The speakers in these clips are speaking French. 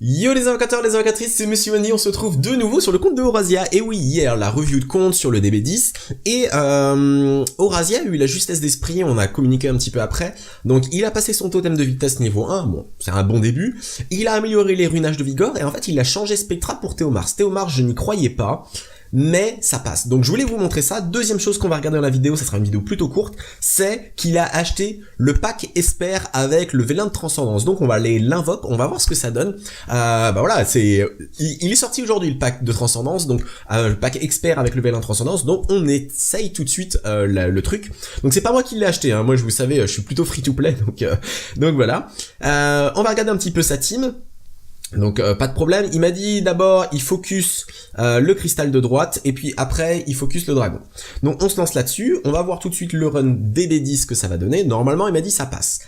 Yo les invocateurs, les invocatrices, c'est Monsieur Andy, on se retrouve de nouveau sur le compte de Horazia. Et oui, hier, la review de compte sur le DB10. Et Horazia a eu la justesse d'esprit, on a communiqué un petit peu après. Donc il a passé son totem de vitesse niveau 1, bon, c'est un bon début. Il a amélioré les ruinages de vigueur, et en fait il a changé Spectra pour Théomars. Théomars, je n'y croyais pas. Mais ça passe. Donc je voulais vous montrer ça. Deuxième chose qu'on va regarder dans la vidéo, ça sera une vidéo plutôt courte, c'est qu'il a acheté le pack Esper avec le vélin de transcendance. Donc on va aller l'invoque, on va voir ce que ça donne. Bah voilà, il est sorti aujourd'hui le pack de transcendance, donc le pack Expert avec le vélin de transcendance. Donc on essaye tout de suite le truc. Donc c'est pas moi qui l'ai acheté, hein. Moi je vous savez, je suis plutôt free to play, donc voilà. On va regarder un petit peu sa team. Donc pas de problème, il m'a dit d'abord il focus le cristal de droite et puis après il focus le dragon. Donc on se lance là-dessus, on va voir tout de suite le run DB10 que ça va donner. Normalement il m'a dit ça passe,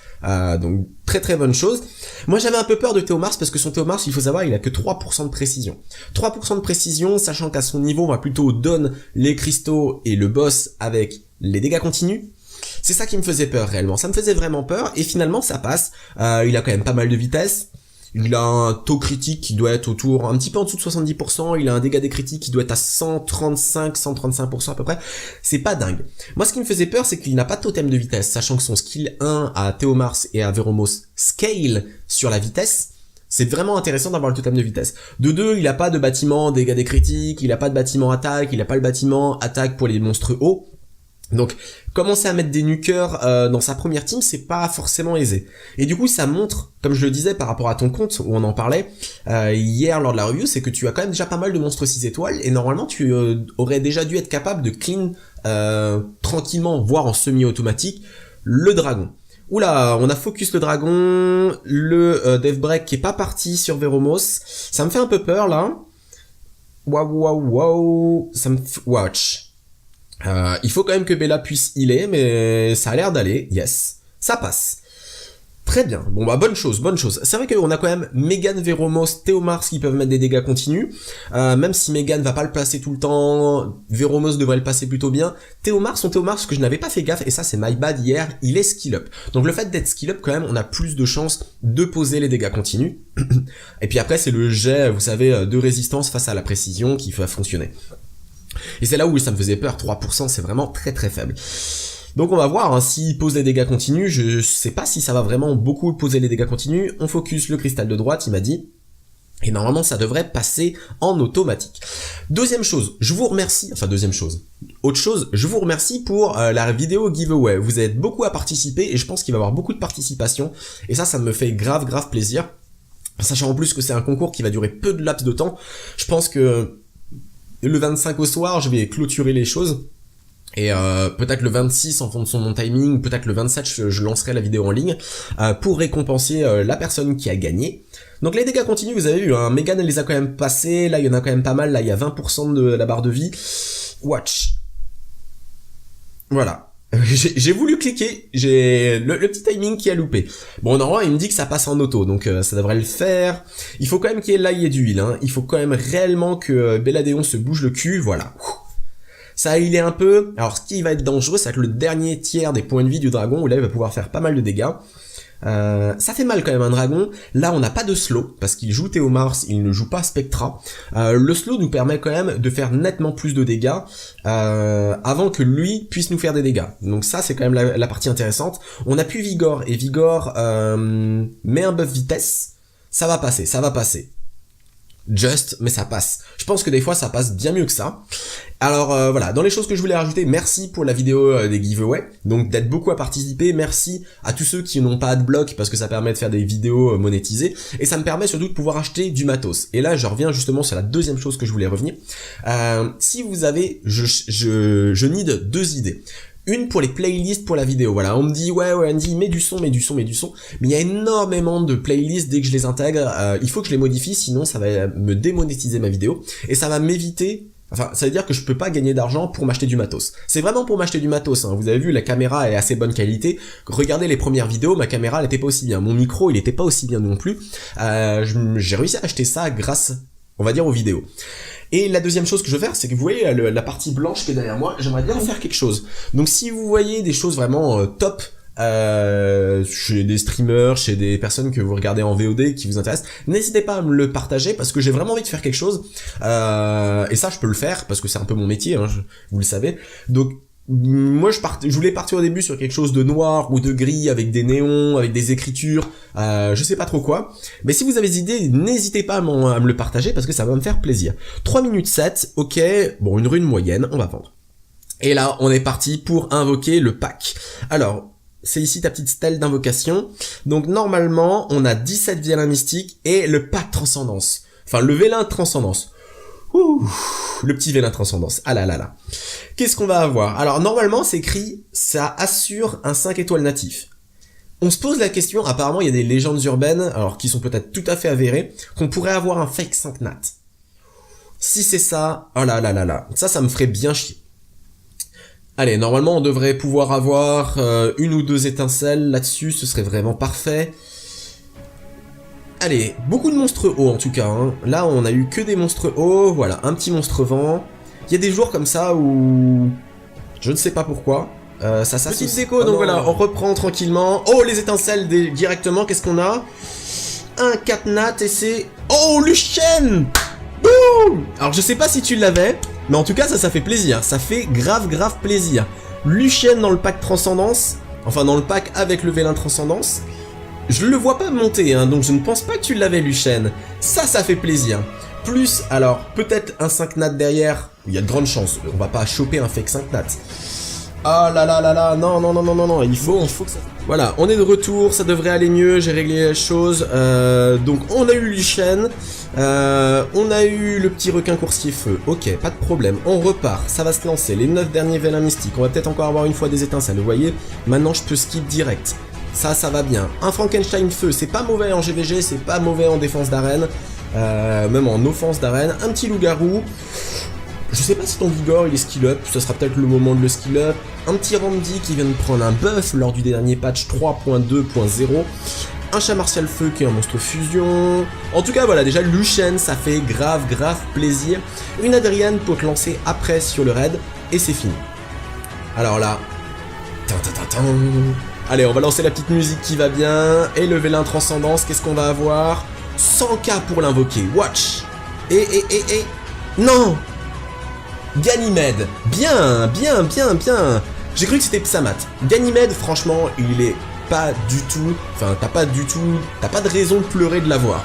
donc très très bonne chose. Moi j'avais un peu peur de Théomars parce que son Théomars, il faut savoir, il a que 3% de précision. 3% de précision, sachant qu'à son niveau on va plutôt donne les cristaux et le boss avec les dégâts continus. C'est ça qui me faisait peur réellement, ça me faisait vraiment peur et finalement ça passe. Il a quand même pas mal de vitesse. Il a un taux critique qui doit être autour, un petit peu en dessous de 70%, il a un dégât des critiques qui doit être à 135% à peu près. C'est pas dingue. Moi, ce qui me faisait peur, c'est qu'il n'a pas de totem de vitesse, sachant que son skill 1 à Théomars et à Veromos scale sur la vitesse. C'est vraiment intéressant d'avoir le totem de vitesse. De 2, il a pas de bâtiment dégâts des critiques, il a pas de bâtiment attaque, il a pas le bâtiment attaque pour les monstres hauts. Donc, commencer à mettre des nukers dans sa première team, c'est pas forcément aisé. Et du coup, ça montre, comme je le disais par rapport à ton compte, où on en parlait hier lors de la review, c'est que tu as quand même déjà pas mal de monstres 6 étoiles, et normalement, tu aurais déjà dû être capable de clean tranquillement, voire en semi-automatique, le dragon. Oula, on a focus le dragon, le Death Break qui est pas parti sur Veromos. Ça me fait un peu peur, là. Waouh, ça me... Watch. Il faut quand même que Bella puisse healer, mais ça a l'air d'aller, yes, ça passe. Très bien, bon bah bonne chose. C'est vrai qu'on a quand même Megan, Veromos, Théomars qui peuvent mettre des dégâts continus, même si Megan va pas le placer tout le temps, Veromos devrait le passer plutôt bien. Son Théomars, que je n'avais pas fait gaffe, et ça c'est my bad hier, il est skill up. Donc le fait d'être skill up quand même, on a plus de chances de poser les dégâts continus. Et puis après c'est le jet, vous savez, de résistance face à la précision qui va fonctionner. Et c'est là où ça me faisait peur, 3% c'est vraiment très très faible. Donc on va voir, hein, s'il pose les dégâts continus, je sais pas si ça va vraiment beaucoup poser les dégâts continus. On focus le cristal de droite, il m'a dit. Et normalement ça devrait passer en automatique. Deuxième chose, je vous remercie, je vous remercie pour la vidéo giveaway. Vous êtes beaucoup à participer et je pense qu'il va y avoir beaucoup de participation. Et ça me fait grave plaisir. Sachant en plus que c'est un concours qui va durer peu de laps de temps. Je pense que le 25 au soir, je vais clôturer les choses. Et peut-être le 26 en fonction de mon timing, peut-être le 27 je lancerai la vidéo en ligne pour récompenser la personne qui a gagné. Donc les dégâts continus, vous avez vu, hein, Megan elle les a quand même passés, là il y en a quand même pas mal, là il y a 20% de la barre de vie. Watch. Voilà. J'ai voulu cliquer, j'ai le petit timing qui a loupé. Bon, normalement, il me dit que ça passe en auto, donc ça devrait le faire. Il faut quand même qu'il y ait l'ail et du heal, hein. Il faut quand même réellement que Belladéon se bouge le cul, voilà. Ça a healé un peu. Alors, ce qui va être dangereux, ça va être le dernier tiers des points de vie du dragon, où là, il va pouvoir faire pas mal de dégâts. Ça fait mal quand même un dragon. Là on n'a pas de slow parce qu'il joue Théomars, il ne joue pas Spectra. Le slow nous permet quand même de faire nettement plus de dégâts avant que lui puisse nous faire des dégâts. Donc ça c'est quand même la partie intéressante. On a plus Vigor et Vigor met un buff vitesse. Ça va passer. Just, mais ça passe. Je pense que des fois ça passe bien mieux que ça. Alors voilà, dans les choses que je voulais rajouter, merci pour la vidéo des giveaways, donc d'être beaucoup à participer, merci à tous ceux qui n'ont pas adblock parce que ça permet de faire des vidéos monétisées, et ça me permet surtout de pouvoir acheter du matos. Et là je reviens justement sur la deuxième chose que je voulais revenir. Si vous avez, je need 2 idées. Une pour les playlists pour la vidéo, voilà, on me dit ouais Andy, mets du son, mais il y a énormément de playlists dès que je les intègre, il faut que je les modifie, sinon ça va me démonétiser ma vidéo, et ça va m'éviter, enfin ça veut dire que je peux pas gagner d'argent pour m'acheter du matos. C'est vraiment pour m'acheter du matos, hein. Vous avez vu, la caméra est assez bonne qualité, regardez les premières vidéos, ma caméra elle était pas aussi bien, mon micro il était pas aussi bien non plus, j'ai réussi à acheter ça grâce, on va dire, aux vidéos. Et la deuxième chose que je veux faire, c'est que vous voyez la partie blanche qui est derrière moi, j'aimerais bien faire quelque chose. Donc si vous voyez des choses vraiment top chez des streamers, chez des personnes que vous regardez en VOD qui vous intéressent, n'hésitez pas à me le partager parce que j'ai vraiment envie de faire quelque chose, et ça je peux le faire parce que c'est un peu mon métier, hein, vous le savez. Donc moi je voulais partir au début sur quelque chose de noir ou de gris avec des néons, avec des écritures, je sais pas trop quoi, mais si vous avez des idées, n'hésitez pas à me le partager parce que ça va me faire plaisir. 3 minutes 7, ok, bon une rune moyenne, on va vendre. Et là on est parti pour invoquer le pack. Alors c'est ici ta petite stèle d'invocation. Donc normalement, on a 17 vilains mystiques et le pack transcendance. Enfin, le vélin transcendance. Ouh, le petit vélin transcendance. Ah là là là. Qu'est-ce qu'on va avoir? Alors normalement, c'est écrit, ça assure un 5 étoiles natif. On se pose la question, apparemment il y a des légendes urbaines, alors qui sont peut-être tout à fait avérées, qu'on pourrait avoir un fake 5 nat. Si c'est ça, oh là là là là. Ça me ferait bien chier. Allez, normalement on devrait pouvoir avoir une ou deux étincelles là-dessus, ce serait vraiment parfait. Allez, beaucoup de monstres hauts en tout cas, hein. Là on a eu que des monstres hauts, voilà, un petit monstre vent. Il y a des jours comme ça où... je ne sais pas pourquoi, ça s'associe. Petite déco, donc voilà, on reprend tranquillement. Oh, les étincelles directement, qu'est-ce qu'on a? Un 4 nat et c'est... oh, Lucienne! Boum! Alors je sais pas si tu l'avais... mais en tout cas, ça fait plaisir. Ça fait grave plaisir. Lucienne dans le pack Transcendance. Enfin, dans le pack avec le vélin Transcendance. Je le vois pas monter, hein, donc je ne pense pas que tu l'avais, Lucienne. Ça fait plaisir. Plus, alors, peut-être un 5 nat derrière. Il y a de grandes chances. On va pas choper un fake 5 nat. Ah là là là là, non. Il faut que ça... Voilà, on est de retour, ça devrait aller mieux, j'ai réglé les choses. Donc, on a eu Lucienne. On a eu le petit requin coursier feu, ok, pas de problème, on repart, ça va se lancer, les 9 derniers vélins mystiques, on va peut-être encore avoir une fois des étincelles, vous voyez, maintenant je peux skip direct, ça va bien. Un Frankenstein feu, c'est pas mauvais en GVG, c'est pas mauvais en défense d'arène, même en offense d'arène, un petit loup-garou, je sais pas si ton Vigor il est skill up, ce sera peut-être le moment de le skill up, un petit Randy qui vient de prendre un buff lors du dernier patch 3.2.0, un chat martial feu qui est un monstre fusion. En tout cas voilà, déjà Lucienne ça fait grave plaisir. Une Adrienne pour te lancer après sur le raid et c'est fini. Alors là, allez on va lancer la petite musique qui va bien. Et le vélin transcendance, qu'est-ce qu'on va avoir? 100k pour l'invoquer, watch. Et non, Ganymède, bien. J'ai cru que c'était Psamat. Ganymède franchement il est pas du tout, enfin t'as pas de raison de pleurer de l'avoir.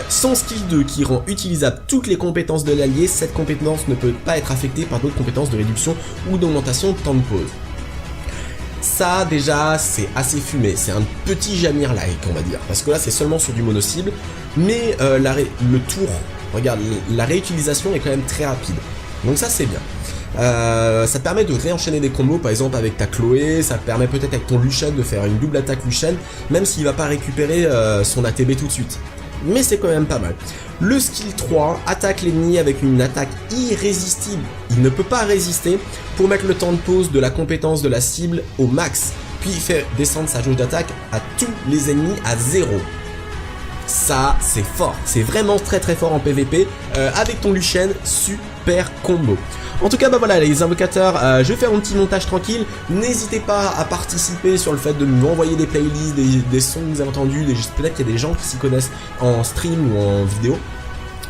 Son skill 2 qui rend utilisable toutes les compétences de l'allié, cette compétence ne peut pas être affectée par d'autres compétences de réduction ou d'augmentation de temps de pause. Ça déjà c'est assez fumé, c'est un petit Jamir-like on va dire, parce que là c'est seulement sur du mono-cible, mais le tour, regarde, la réutilisation est quand même très rapide, donc ça c'est bien. Ça te permet de réenchaîner des combos par exemple avec ta Chloé, ça te permet peut-être avec ton Lucienne de faire une double attaque Lucienne, même s'il va pas récupérer son ATB tout de suite. Mais c'est quand même pas mal. Le skill 3 attaque l'ennemi avec une attaque irrésistible. Il ne peut pas résister pour mettre le temps de pause de la compétence de la cible au max, puis il fait descendre sa jauge d'attaque à tous les ennemis à 0. Ça c'est fort, c'est vraiment très fort en PVP, avec ton Lucienne, super combo. En tout cas bah voilà les invocateurs, je vais faire un petit montage tranquille, n'hésitez pas à participer sur le fait de nous envoyer des playlists, des sons que vous avez entendus, peut-être qu'il y a des gens qui s'y connaissent en stream ou en vidéo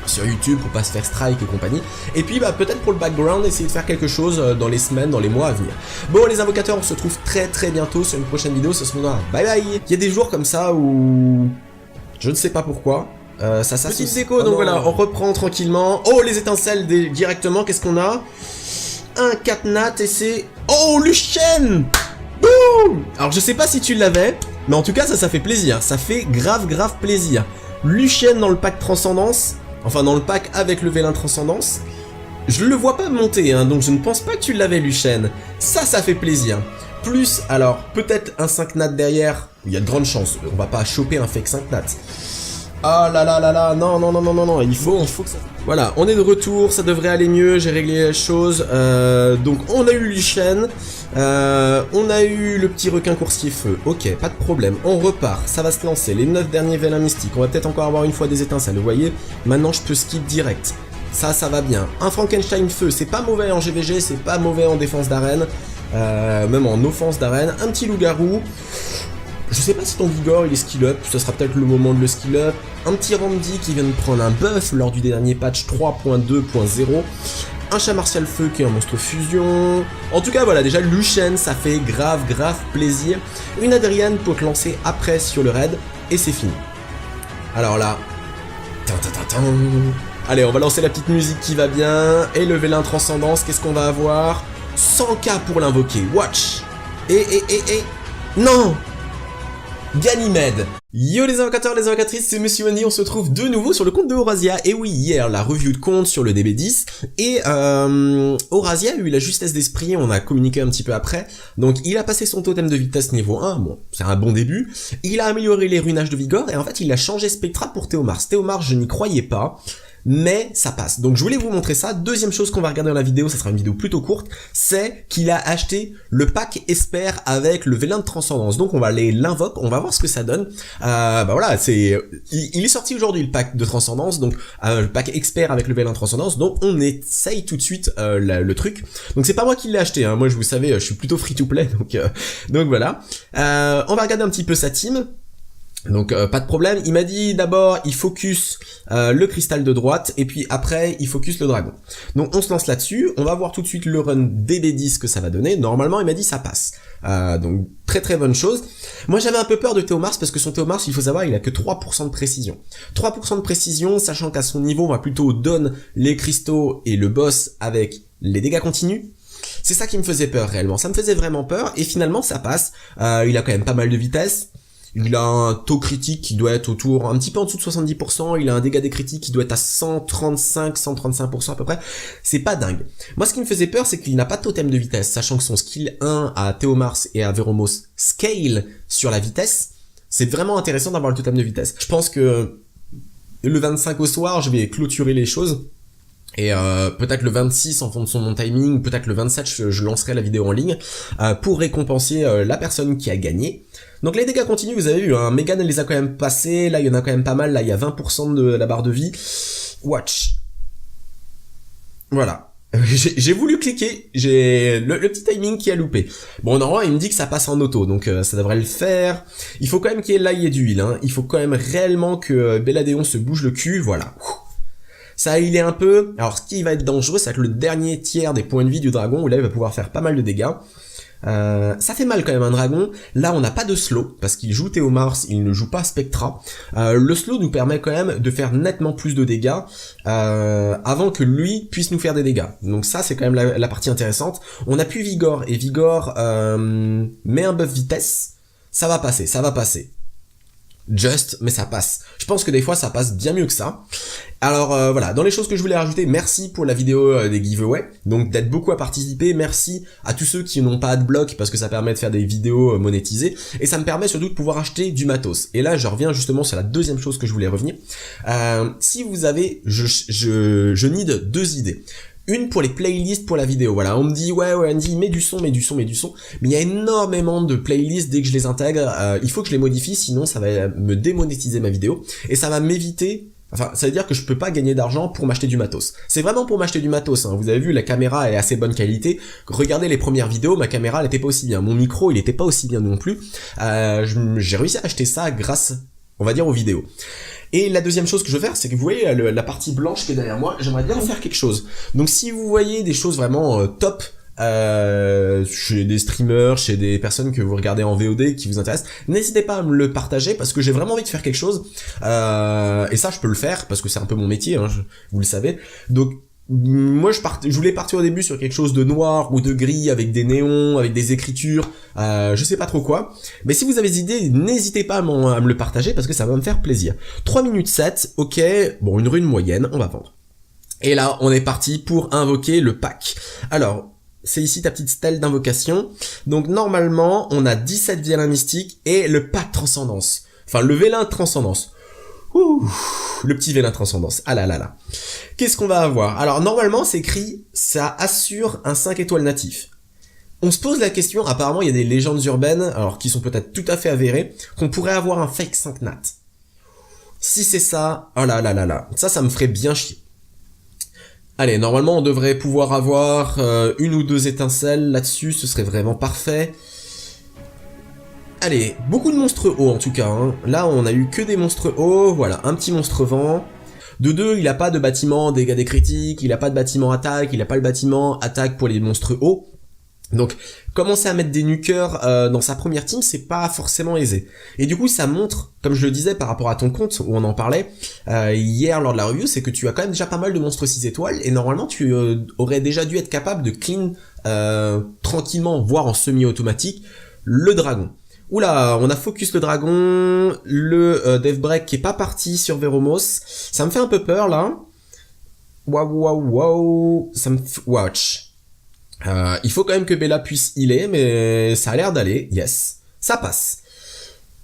sur YouTube pour pas se faire strike et compagnie. Et puis bah peut-être pour le background, essayer de faire quelque chose dans les semaines, dans les mois à venir. Bon les invocateurs, on se retrouve très bientôt sur une prochaine vidéo, ce sera bye bye. Il y a des jours comme ça où... je ne sais pas pourquoi, ça s'associe. Petite déco, donc voilà, on reprend tranquillement. Oh, les étincelles directement, qu'est-ce qu'on a? Un 4 nat et c'est... oh, Lucienne! Boum! Alors je sais pas si tu l'avais, mais en tout cas ça fait plaisir, ça fait grave plaisir. Lucienne dans le pack Transcendance, enfin dans le pack avec le vélin Transcendance. Je le vois pas monter, hein, donc je ne pense pas que tu l'avais, Lucienne. Ça fait plaisir. Plus, alors, peut-être un 5 nat derrière. Il y a de grandes chances. On va pas choper un fake 5 nat. Ah là là là là, non. Il faut que ça... Voilà, on est de retour, ça devrait aller mieux, j'ai réglé les choses. Donc, on a eu Lucienne. On a eu le petit requin coursier feu. Ok, pas de problème. On repart, ça va se lancer. Les 9 derniers vélins mystiques. On va peut-être encore avoir une fois des étincelles, vous voyez. Maintenant, je peux skip direct. Ça va bien. Un Frankenstein feu, c'est pas mauvais en GVG, c'est pas mauvais en défense d'arène. même en offense d'arène. Un petit loup-garou. Je sais pas si ton Vigor il est skill up, ça sera peut-être le moment de le skill up. Un petit Randy qui vient de prendre un buff lors du dernier patch 3.2.0. Un chat martial feu qui est un monstre fusion. En tout cas voilà, déjà Lucian ça fait grave plaisir. Une Adriane pour te lancer après sur le raid et c'est fini. Alors là... Allez, on va lancer la petite musique qui va bien. Et le vélin transcendance, qu'est-ce qu'on va avoir? 100k pour l'invoquer, watch. Et... Non! Ganymède. Yo les invocateurs, les invocatrices, c'est Monsieur Andy, on se trouve de nouveau sur le compte de Horazia. Et oui, hier, la review de compte sur le DB10. Et Horazia a eu la justesse d'esprit, on a communiqué un petit peu après. Donc il a passé son totem de vitesse niveau 1, bon, c'est un bon début. Il a amélioré les runages de Vigor, et en fait il a changé Spectra pour Théomars. Théomars, je n'y croyais pas. Mais ça passe. Donc je voulais vous montrer ça. Deuxième chose qu'on va regarder dans la vidéo, ça sera une vidéo plutôt courte, c'est qu'il a acheté le pack Esper avec le vélin de transcendance. Donc on va aller l'invoque, on va voir ce que ça donne. Bah voilà, il est sorti aujourd'hui le pack de transcendance, donc le pack Expert avec le vélin de transcendance. Donc on essaye tout de suite le truc. Donc c'est pas moi qui l'ai acheté, hein. Moi je vous savez, je suis plutôt free to play, donc voilà. On va regarder un petit peu sa team. Donc pas de problème, il m'a dit d'abord il focus le cristal de droite et puis après il focus le dragon. Donc on se lance là-dessus, on va voir tout de suite le run DB10 que ça va donner. Normalement il m'a dit ça passe, donc très bonne chose. Moi j'avais un peu peur de Théomars parce que son Théomars, il faut savoir, il a que 3% de précision. 3% de précision, sachant qu'à son niveau on va plutôt donne les cristaux et le boss avec les dégâts continus. C'est ça qui me faisait peur réellement, ça me faisait vraiment peur et finalement ça passe. Il a quand même pas mal de vitesse. Il a un taux critique qui doit être autour, un petit peu en dessous de 70%, il a un dégât des critiques qui doit être à 135% à peu près, c'est pas dingue. Moi ce qui me faisait peur c'est qu'il n'a pas de totem de vitesse, sachant que son skill 1 à Théomars et à Veromos scale sur la vitesse, c'est vraiment intéressant d'avoir le totem de vitesse. Je pense que le 25 au soir, je vais clôturer les choses. Et peut-être le 26 en fonction de mon timing, peut-être le 27 je lancerai la vidéo en ligne pour récompenser la personne qui a gagné. Donc les dégâts continus, vous avez vu, hein, Megan elle les a quand même passés, là il y en a quand même pas mal, là il y a 20% de la barre de vie. Watch. Voilà. J'ai voulu cliquer, j'ai le petit timing qui a loupé. Bon normalement il me dit que ça passe en auto, donc ça devrait le faire. Il faut quand même qu'il y ait là il y ait d'huile, hein. Il faut quand même réellement que Belladeon se bouge le cul, voilà. Ça il est un peu... Alors ce qui va être dangereux, c'est que le dernier tiers des points de vie du dragon, où là il va pouvoir faire pas mal de dégâts. Ça fait mal quand même un dragon. Là on n'a pas de slow, parce qu'il joue Théomars, il ne joue pas Spectra. Le slow nous permet quand même de faire nettement plus de dégâts avant que lui puisse nous faire des dégâts. Donc ça c'est quand même la partie intéressante. On appuie Vigor, et Vigor met un buff vitesse. Ça va passer, ça va passer. Just, mais ça passe. Je pense que des fois ça passe bien mieux que ça. Alors voilà, dans les choses que je voulais rajouter, merci pour la vidéo des giveaways, donc d'être beaucoup à participer, merci à tous ceux qui n'ont pas adblock parce que ça permet de faire des vidéos monétisées, et ça me permet surtout de pouvoir acheter du matos. Et là je reviens justement sur la deuxième chose que je voulais revenir. Si vous avez, je need 2 idées. Une pour les playlists pour la vidéo, voilà, on me dit ouais Andy, mets du son, mais il y a énormément de playlists dès que je les intègre, il faut que je les modifie, sinon ça va me démonétiser ma vidéo, et ça va m'éviter, enfin ça veut dire que je peux pas gagner d'argent pour m'acheter du matos. C'est vraiment pour m'acheter du matos, hein. Vous avez vu, la caméra est assez bonne qualité, regardez les premières vidéos, ma caméra elle était pas aussi bien, mon micro il était pas aussi bien non plus, j'ai réussi à acheter ça grâce, on va dire, aux vidéos. Et la deuxième chose que je veux faire, c'est que vous voyez la partie blanche qui est derrière moi, j'aimerais bien faire quelque chose. Donc si vous voyez des choses vraiment top, chez des streamers, chez des personnes que vous regardez en VOD qui vous intéressent, n'hésitez pas à me le partager parce que j'ai vraiment envie de faire quelque chose. Et ça je peux le faire parce que c'est un peu mon métier, hein, vous le savez. Donc moi je voulais partir au début sur quelque chose de noir ou de gris avec des néons, avec des écritures, je sais pas trop quoi, mais si vous avez des idées, n'hésitez pas à me le partager parce que ça va me faire plaisir. 3 minutes 7, ok, bon une rune moyenne, on va vendre. Et là on est parti pour invoquer le pack. Alors c'est ici ta petite stèle d'invocation, donc normalement on a 17 vélins mystiques et le pack transcendance, enfin le vélin transcendance. Ouh, le petit vélin transcendance, ah là là là. Qu'est-ce qu'on va avoir? Alors normalement c'est écrit, ça assure un 5 étoiles natif. On se pose la question, apparemment il y a des légendes urbaines, alors qui sont peut-être tout à fait avérées, qu'on pourrait avoir un fake 5 nat. Si c'est ça, oh là là là là, ça me ferait bien chier. Allez, normalement on devrait pouvoir avoir une ou deux étincelles là-dessus, ce serait vraiment parfait. Allez, beaucoup de monstres hauts en tout cas, hein. Là on a eu que des monstres hauts, voilà, un petit monstre vent. De deux, il a pas de bâtiment dégâts des critiques, il a pas de bâtiment attaque, il a pas le bâtiment attaque pour les monstres hauts. Donc, commencer à mettre des nukers dans sa première team, c'est pas forcément aisé. Et du coup, ça montre, comme je le disais par rapport à ton compte, où on en parlait hier lors de la review, c'est que tu as quand même déjà pas mal de monstres 6 étoiles, et normalement, tu aurais déjà dû être capable de clean tranquillement, voire en semi-automatique, le dragon. Oula, on a focus le dragon, le Deathbreak qui est pas parti sur Veromos. Ça me fait un peu peur, là. Waouh, ça me... Watch. Il faut quand même que Bella puisse healer, mais ça a l'air d'aller, yes. Ça passe.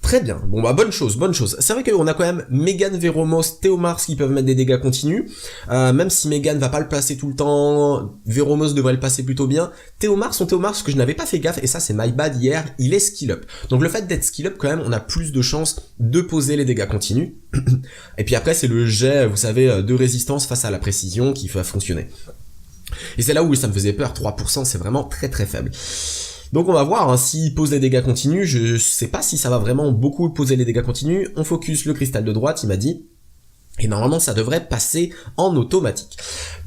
Très bien. Bon bah bonne chose. C'est vrai qu'on a quand même Megan, Veromos, Théomars qui peuvent mettre des dégâts continus. Même si Megan va pas le placer tout le temps, Veromos devrait le passer plutôt bien. Théomars, que je n'avais pas fait gaffe, et ça c'est my bad hier, il est skill up. Donc le fait d'être skill up quand même, on a plus de chances de poser les dégâts continus. Et puis après c'est le jet, vous savez, de résistance face à la précision qui va fonctionner. Et c'est là où ça me faisait peur, 3% c'est vraiment très très faible. Donc on va voir, hein, s'il pose les dégâts continus, je sais pas si ça va vraiment beaucoup poser les dégâts continus. On focus le cristal de droite, il m'a dit. Et normalement ça devrait passer en automatique.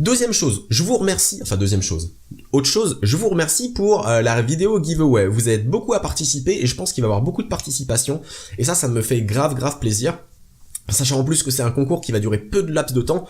Deuxième chose, je vous remercie, je vous remercie pour la vidéo giveaway. Vous êtes beaucoup à participer et je pense qu'il va y avoir beaucoup de participation. Et ça me fait grave plaisir. Sachant en plus que c'est un concours qui va durer peu de laps de temps.